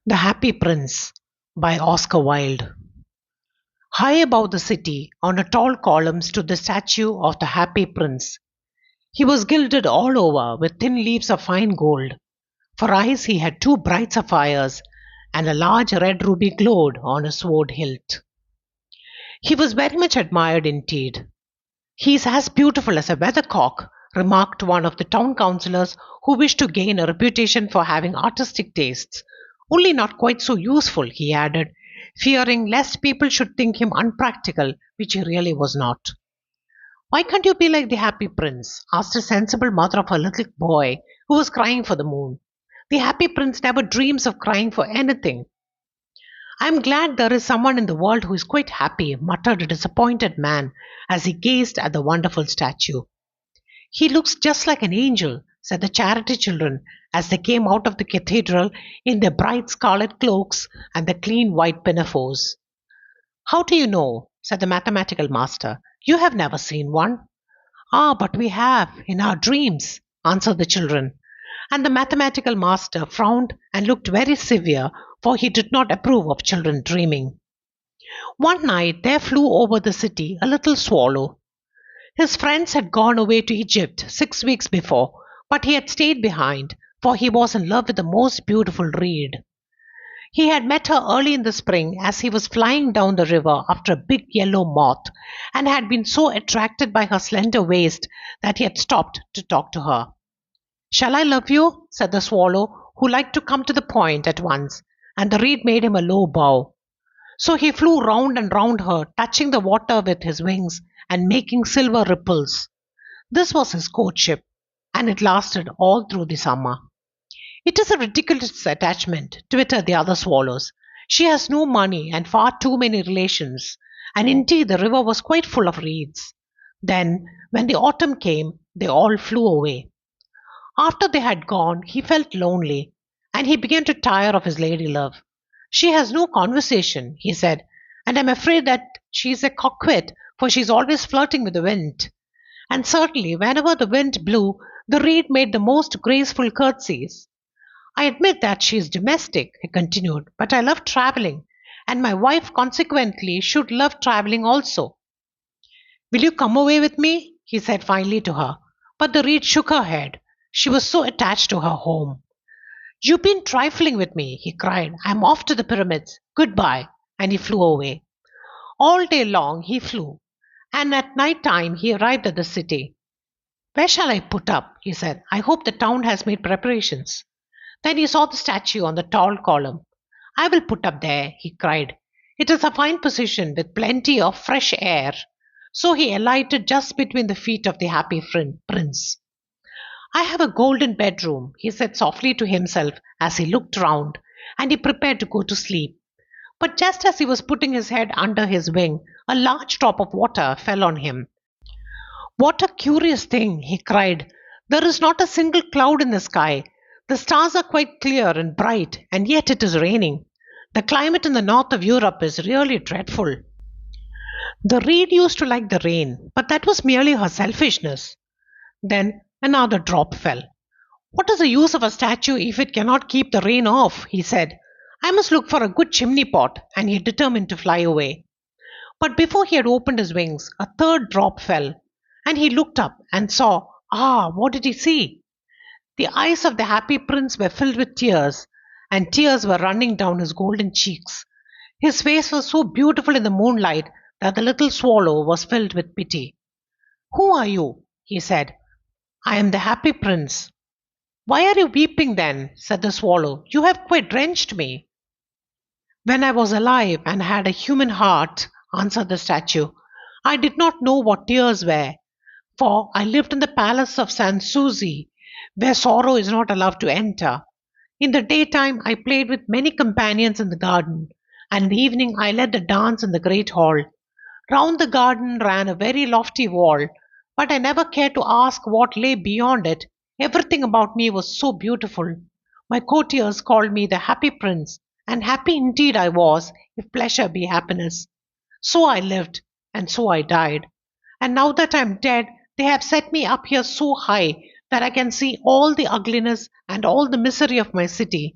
The Happy Prince by Oscar Wilde. High above the city, on a tall column, stood the statue of the Happy Prince. He was gilded all over with thin leaves of fine gold. For eyes, he had two bright sapphires, and a large red ruby glowed on his sword hilt. He was very much admired indeed. "He is as beautiful as a weathercock," remarked one of the town councillors who wished to gain a reputation for having artistic tastes. "Only not quite so useful," he added, fearing lest people should think him unpractical, which he really was not. "Why can't you be like the Happy Prince?" asked a sensible mother of a little boy who was crying for the moon. "The Happy Prince never dreams of crying for anything." "I am glad there is someone in the world who is quite happy," muttered a disappointed man as he gazed at the wonderful statue. "He looks just like an angel," said the charity children as they came out of the cathedral in their bright scarlet cloaks and the clean white pinafores. "How do you know?" said the mathematical master. "You have never seen one." "Ah, but we have, in our dreams," answered the children. And the mathematical master frowned and looked very severe, for he did not approve of children dreaming. One night there flew over the city a little swallow. His friends had gone away to Egypt 6 weeks before, but he had stayed behind, for he was in love with the most beautiful reed. He had met her early in the spring as he was flying down the river after a big yellow moth, and had been so attracted by her slender waist that he had stopped to talk to her. "Shall I love you?" said the swallow, who liked to come to the point at once, and the reed made him a low bow. So he flew round and round her, touching the water with his wings and making silver ripples. This was his courtship, and it lasted all through the summer. "It is a ridiculous attachment," twittered the other swallows. "She has no money and far too many relations." And indeed the river was quite full of reeds. Then, when the autumn came, they all flew away. After they had gone, he felt lonely, and he began to tire of his lady love. "She has no conversation," he said, "and I'm afraid that she is a coquette, for she is always flirting with the wind." And certainly, whenever the wind blew, the reed made the most graceful curtsies. "I admit that she is domestic," he continued, "but I love traveling, and my wife consequently should love traveling also. Will you come away with me?" he said finally to her. But the reed shook her head. She was so attached to her home. "You've been trifling with me," he cried. "I'm off to the pyramids. Goodbye." And he flew away. All day long he flew, and at night time he arrived at the city. "Where shall I put up?" he said. "I hope the town has made preparations." Then he saw the statue on the tall column. "I will put up there," he cried. "It is a fine position with plenty of fresh air." So he alighted just between the feet of the happy prince. "I have a golden bedroom," he said softly to himself as he looked round, and he prepared to go to sleep. But just as he was putting his head under his wing, a large drop of water fell on him. "What a curious thing!" he cried. "There is not a single cloud in the sky. The stars are quite clear and bright, and yet it is raining. The climate in the north of Europe is really dreadful." The reed used to like the rain, but that was merely her selfishness. Then another drop fell. "What is the use of a statue if it cannot keep the rain off?" he said. "I must look for a good chimney pot," and he determined to fly away. But before he had opened his wings, a third drop fell, and he looked up and saw, what did he see? The eyes of the happy prince were filled with tears, and tears were running down his golden cheeks. His face was so beautiful in the moonlight that the little swallow was filled with pity. "Who are you?" he said. "I am the happy prince." "Why are you weeping then?" said the swallow. "You have quite drenched me." "When I was alive and had a human heart," answered the statue, "I did not know what tears were, for I lived in the palace of Sanssouci, where sorrow is not allowed to enter. In the daytime I played with many companions in the garden, and in the evening I led the dance in the great hall. Round the garden ran a very lofty wall, but I never cared to ask what lay beyond it. Everything about me was so beautiful. My courtiers called me the happy prince, and happy indeed I was, if pleasure be happiness. So I lived, and so I died. And now that I am dead, they have set me up here so high that I can see all the ugliness and all the misery of my city.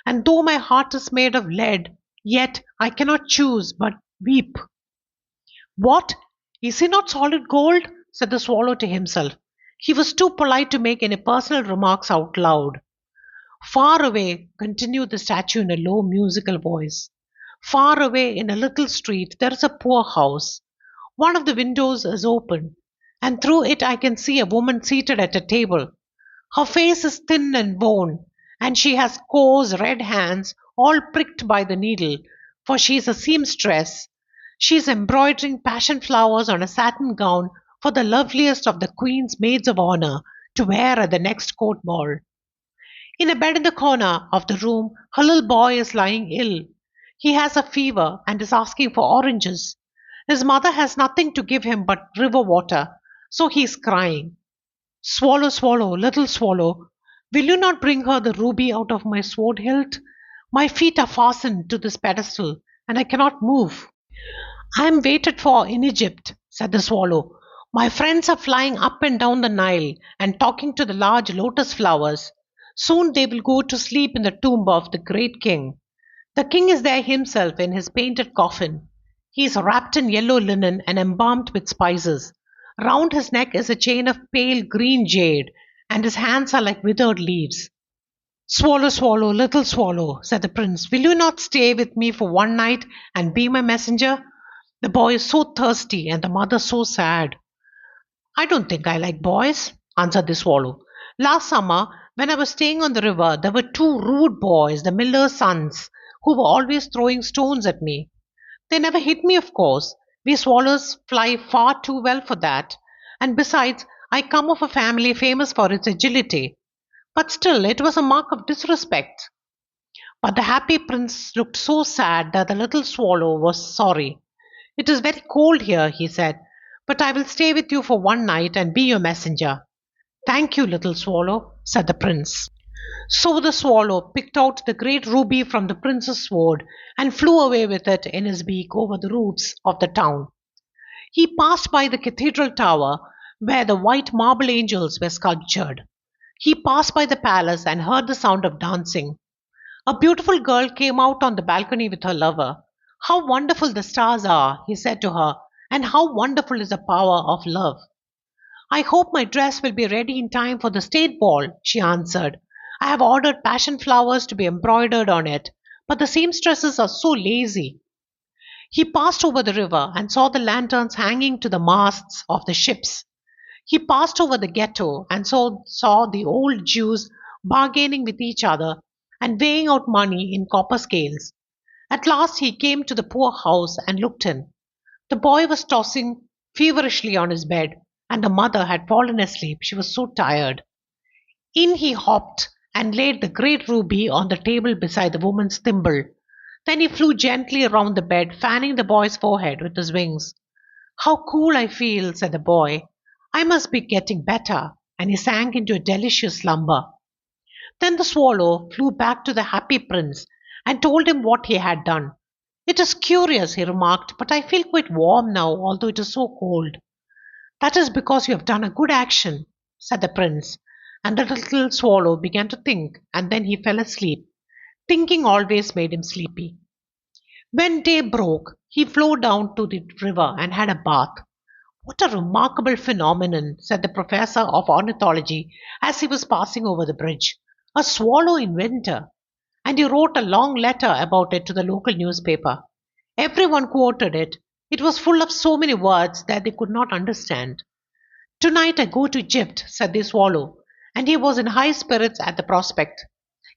and though my heart is made of lead, yet I cannot choose but weep. What? Is he not solid gold? Said the swallow to himself. He was too polite to make any personal remarks out loud. Far away, continued the statue in a low musical voice. Far away in a little street there is a poor house. One of the windows is open, and through it I can see a woman seated at a table. Her face is thin and worn, and she has coarse red hands, all pricked by the needle, for she is a seamstress. She is embroidering passion flowers on a satin gown for the loveliest of the Queen's maids of honor to wear at the next court ball. In a bed in the corner of the room, her little boy is lying ill. He has a fever and is asking for oranges. His mother has nothing to give him but river water, so he is crying. Swallow, swallow, little swallow, will you not bring her the ruby out of my sword hilt? My feet are fastened to this pedestal, and I cannot move. I am waited for in Egypt, said the swallow. My friends are flying up and down the Nile and talking to the large lotus flowers. Soon they will go to sleep in the tomb of the great king. The king is there himself in his painted coffin. He is wrapped in yellow linen and embalmed with spices. Round his neck is a chain of pale green jade, and his hands are like withered leaves. Swallow, swallow, little swallow, said the prince, will you not stay with me for one night and be my messenger? The boy is so thirsty and the mother so sad. I don't think I like boys, answered the swallow. Last summer, when I was staying on the river, there were two rude boys, the miller's sons, who were always throwing stones at me. They never hit me, of course. We swallows fly far too well for that. And besides, I come of a family famous for its agility. But still, it was a mark of disrespect. But the happy prince looked so sad that the little swallow was sorry. It is very cold here, he said, but I will stay with you for one night and be your messenger. Thank you, little swallow, said the prince. So the swallow picked out the great ruby from the prince's sword and flew away with it in his beak over the roofs of the town. He passed by the cathedral tower where the white marble angels were sculptured. He passed by the palace and heard the sound of dancing. A beautiful girl came out on the balcony with her lover. How wonderful the stars are, he said to her, and how wonderful is the power of love. I hope my dress will be ready in time for the state ball, she answered. I have ordered passion flowers to be embroidered on it, but the seamstresses are so lazy. He passed over the river and saw the lanterns hanging to the masts of the ships. He passed over the ghetto and saw the old Jews bargaining with each other and weighing out money in copper scales. At last he came to the poor house and looked in. The boy was tossing feverishly on his bed, and the mother had fallen asleep. She was so tired. In he hopped and laid the great ruby on the table beside the woman's thimble. Then he flew gently around the bed, fanning the boy's forehead with his wings. How cool I feel, said the boy. I must be getting better, and he sank into a delicious slumber. Then the swallow flew back to the happy prince and told him what he had done. It is curious, he remarked, but I feel quite warm now, although it is so cold. That is because you have done a good action, said the prince, and the little swallow began to think, and then he fell asleep. Thinking always made him sleepy. When day broke, he flew down to the river and had a bath. What a remarkable phenomenon, said the professor of ornithology as he was passing over the bridge. A swallow in winter. And he wrote a long letter about it to the local newspaper. Everyone quoted it. It was full of so many words that they could not understand. Tonight I go to Egypt, said the swallow, and he was in high spirits at the prospect.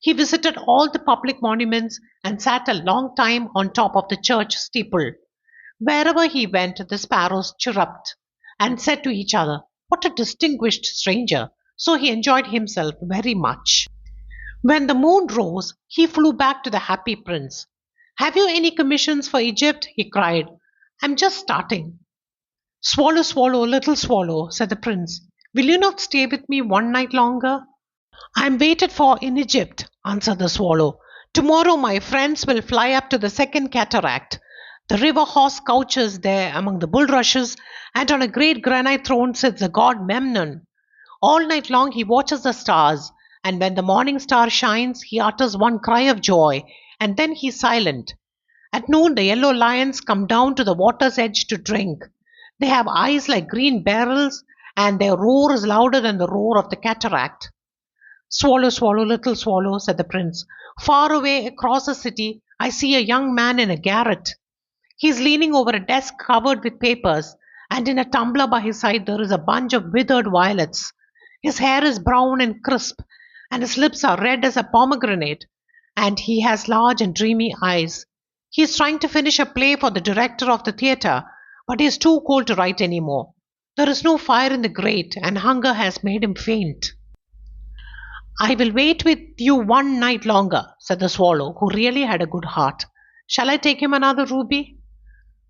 He visited all the public monuments and sat a long time on top of the church steeple. Wherever he went, the sparrows chirruped and said to each other, what a distinguished stranger! So he enjoyed himself very much. When the moon rose, he flew back to the happy prince. Have you any commissions for Egypt? He cried. I'm just starting. Swallow, swallow, little swallow, said the prince. Will you not stay with me one night longer? I am waited for in Egypt, answered the swallow. Tomorrow my friends will fly up to the second cataract. The river horse couches there among the bulrushes, and on a great granite throne sits the god Memnon. All night long he watches the stars, and when the morning star shines, he utters one cry of joy, and then he's silent. At noon, the yellow lions come down to the water's edge to drink. They have eyes like green barrels, and their roar is louder than the roar of the cataract. Swallow, swallow, little swallow, said the prince. Far away across the city, I see a young man in a garret. He is leaning over a desk covered with papers, and in a tumbler by his side there is a bunch of withered violets. His hair is brown and crisp, and his lips are red as a pomegranate, and he has large and dreamy eyes. He is trying to finish a play for the director of the theatre, but he is too cold to write any more. There is no fire in the grate, and hunger has made him faint. I will wait with you one night longer, said the swallow, who really had a good heart. Shall I take him another ruby?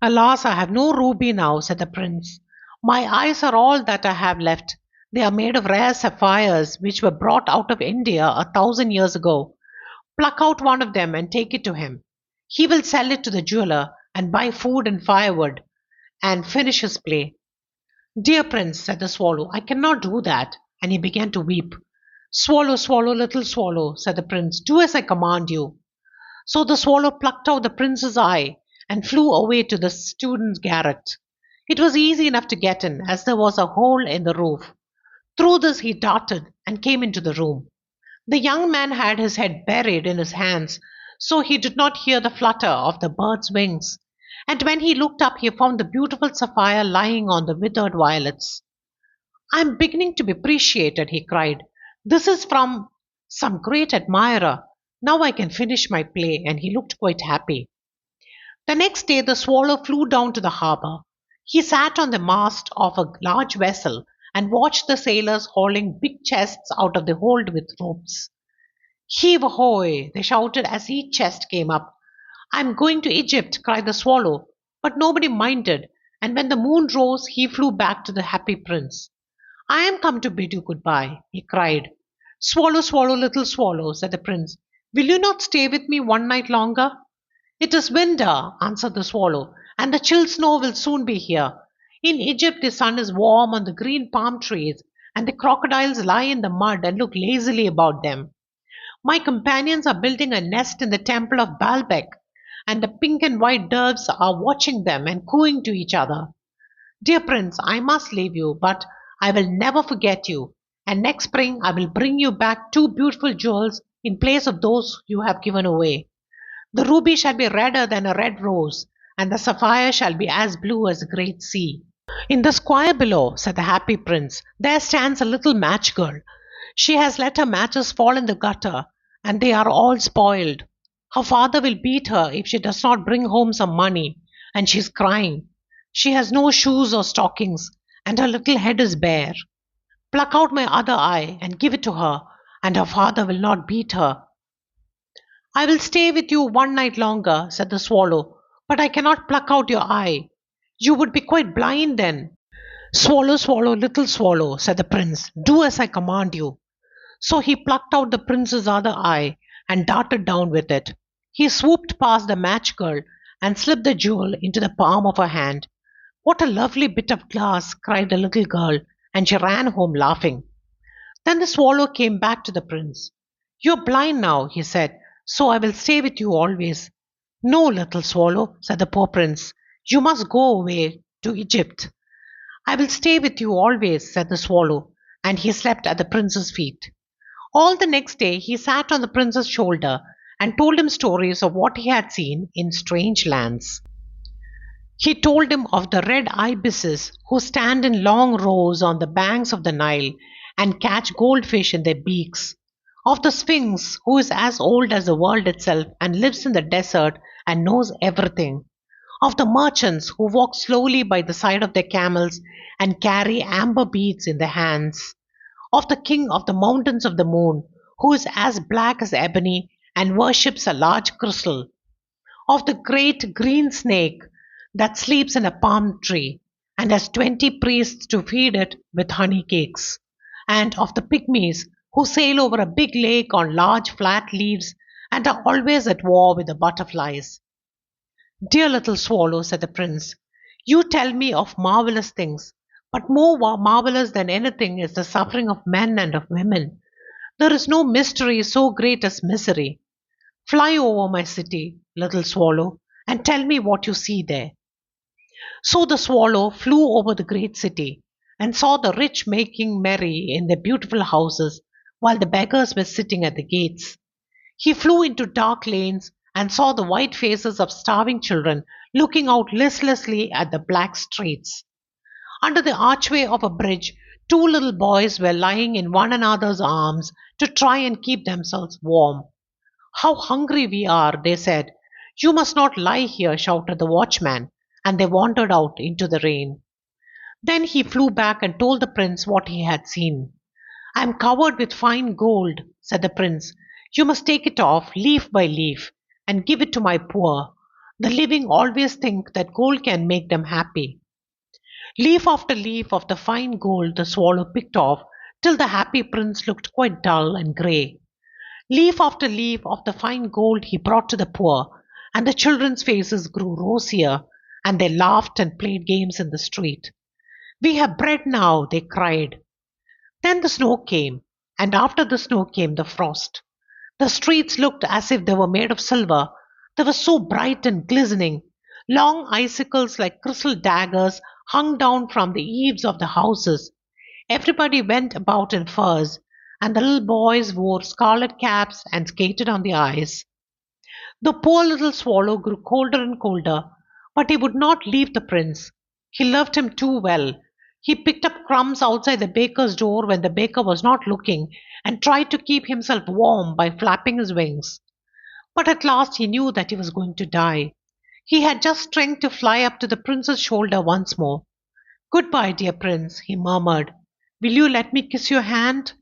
Alas, I have no ruby now, said the prince. My eyes are all that I have left. They are made of rare sapphires, which were brought out of India 1,000 years ago. Pluck out one of them and take it to him. He will sell it to the jeweler and buy food and firewood and finish his play. Dear prince, said the swallow, I cannot do that. And he began to weep. Swallow, swallow, little swallow, said the prince, do as I command you. So the swallow plucked out the prince's eye and flew away to the student's garret. It was easy enough to get in, as there was a hole in the roof. Through this he darted and came into the room. The young man had his head buried in his hands, so he did not hear the flutter of the bird's wings. And when he looked up, he found the beautiful sapphire lying on the withered violets. I am beginning to be appreciated, he cried. This is from some great admirer. Now I can finish my play, and he looked quite happy. The next day the swallow flew down to the harbour. He sat on the mast of a large vessel and watched the sailors hauling big chests out of the hold with ropes. Heave ahoy! They shouted as each chest came up. I'm going to Egypt, cried the swallow, but nobody minded, and when the moon rose he flew back to the happy prince. I am come to bid you goodbye, he cried. Swallow, swallow, little swallow, said the prince. Will you not stay with me one night longer? It is winter, answered the swallow, and the chill snow will soon be here. In Egypt the sun is warm on the green palm trees, and the crocodiles lie in the mud and look lazily about them. My companions are building a nest in the temple of Baalbek, and the pink and white doves are watching them and cooing to each other. Dear prince, I must leave you, but I will never forget you, and next spring I will bring you back 2 beautiful jewels in place of those you have given away. The ruby shall be redder than a red rose, and the sapphire shall be as blue as the great sea. In the square below, said the happy prince, there stands a little match girl. She has let her matches fall in the gutter, and they are all spoiled. Her father will beat her if she does not bring home some money, and she is crying. She has no shoes or stockings, and her little head is bare. Pluck out my other eye and give it to her, and her father will not beat her. I will stay with you one night longer, said the swallow, but I cannot pluck out your eye. You would be quite blind then. Swallow, swallow, little swallow, said the prince, do as I command you. So he plucked out the prince's other eye and darted down with it. He swooped past the match girl and slipped the jewel into the palm of her hand. What a lovely bit of glass, cried the little girl, and she ran home laughing. Then the swallow came back to the prince. You are blind now, he said, so I will stay with you always. No, little swallow, said the poor prince, you must go away to Egypt. I will stay with you always, said the swallow, and he slept at the prince's feet. All the next day he sat on the prince's shoulder and told him stories of what he had seen in strange lands. He told him of the red ibises who stand in long rows on the banks of the Nile and catch goldfish in their beaks, of the sphinx who is as old as the world itself and lives in the desert and knows everything, of the merchants who walk slowly by the side of their camels and carry amber beads in their hands, of the king of the mountains of the moon who is as black as ebony and worships a large crystal, of the great green snake that sleeps in a palm tree and has 20 priests to feed it with honey cakes, and of the pygmies who sail over a big lake on large flat leaves and are always at war with the butterflies. Dear little swallow, said the prince, you tell me of marvelous things, but more marvelous than anything is the suffering of men and of women. There is no mystery so great as misery. Fly over my city, little swallow, and tell me what you see there. So the swallow flew over the great city and saw the rich making merry in their beautiful houses while the beggars were sitting at the gates. He flew into dark lanes and saw the white faces of starving children looking out listlessly at the black streets. Under the archway of a bridge, two little boys were lying in one another's arms to try and keep themselves warm. How hungry we are, they said. You must not lie here, shouted the watchman, and they wandered out into the rain. Then he flew back and told the prince what he had seen. I am covered with fine gold, said the prince. You must take it off, leaf by leaf, and give it to my poor. The living always think that gold can make them happy. Leaf after leaf of the fine gold the swallow picked off, till the happy prince looked quite dull and grey. Leaf after leaf of the fine gold he brought to the poor, and the children's faces grew rosier, and they laughed and played games in the street. We have bread now, they cried. Then the snow came, and after the snow came the frost. The streets looked as if they were made of silver. They were so bright and glistening. Long icicles like crystal daggers hung down from the eaves of the houses. Everybody went about in furs, and the little boys wore scarlet caps and skated on the ice. The poor little swallow grew colder and colder, but he would not leave the prince. He loved him too well. He picked up crumbs outside the baker's door when the baker was not looking and tried to keep himself warm by flapping his wings. But at last he knew that he was going to die. He had just strength to fly up to the prince's shoulder once more. Goodbye, dear prince, he murmured. Will you let me kiss your hand?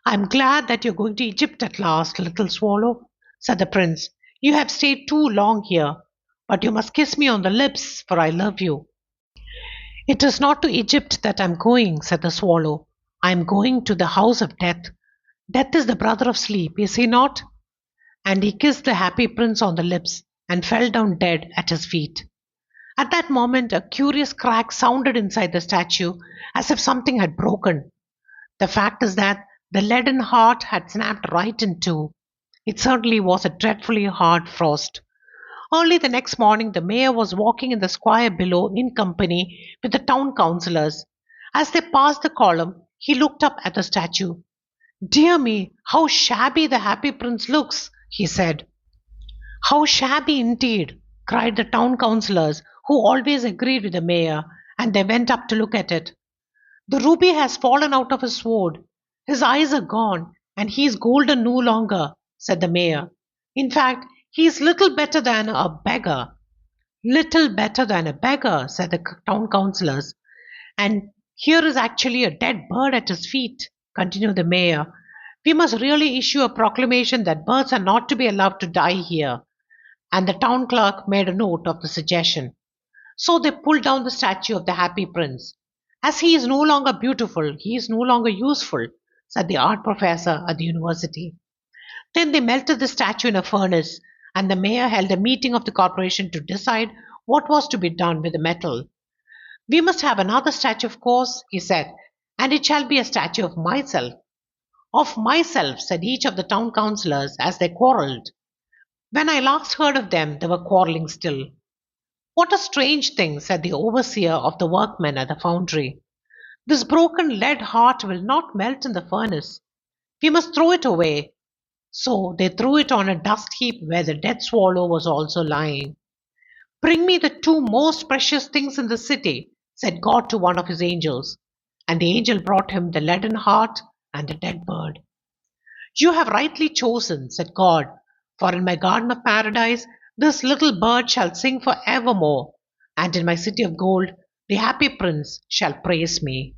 I am glad that you are going to Egypt at last, little swallow, said the prince. You have stayed too long here, but you must kiss me on the lips, for I love you. It is not to Egypt that I am going, said the swallow. I am going to the house of death. Death is the brother of sleep, is he not? And he kissed the happy prince on the lips and fell down dead at his feet. At that moment, a curious crack sounded inside the statue as if something had broken. The fact is that the leaden heart had snapped right in two. It certainly was a dreadfully hard frost. Early the next morning, the mayor was walking in the square below in company with the town councillors. As they passed the column, he looked up at the statue. Dear me, how shabby the happy prince looks, he said. How shabby indeed, cried the town councillors, who always agreed with the mayor, and they went up to look at it. The ruby has fallen out of his sword. His eyes are gone, and he is golden no longer, said the mayor. In fact, he is little better than a beggar. Little better than a beggar, said the town councillors. And here is actually a dead bird at his feet, continued the mayor. We must really issue a proclamation that birds are not to be allowed to die here. And the town clerk made a note of the suggestion. So they pulled down the statue of the happy prince. As he is no longer beautiful, he is no longer useful, said the art professor at the university. Then they melted the statue in a furnace, and the mayor held a meeting of the corporation to decide what was to be done with the metal. We must have another statue, of course, he said, and it shall be a statue of myself. Of myself, said each of the town councillors as they quarrelled. When I last heard of them, they were quarrelling still. What a strange thing, said the overseer of the workmen at the foundry. This broken lead heart will not melt in the furnace. We must throw it away. So they threw it on a dust heap where the dead swallow was also lying. Bring me the two most precious things in the city, said God to one of his angels. And the angel brought him the leaden heart and the dead bird. You have rightly chosen, said God, for in my garden of paradise this little bird shall sing for evermore, and in my city of gold the happy prince shall praise me.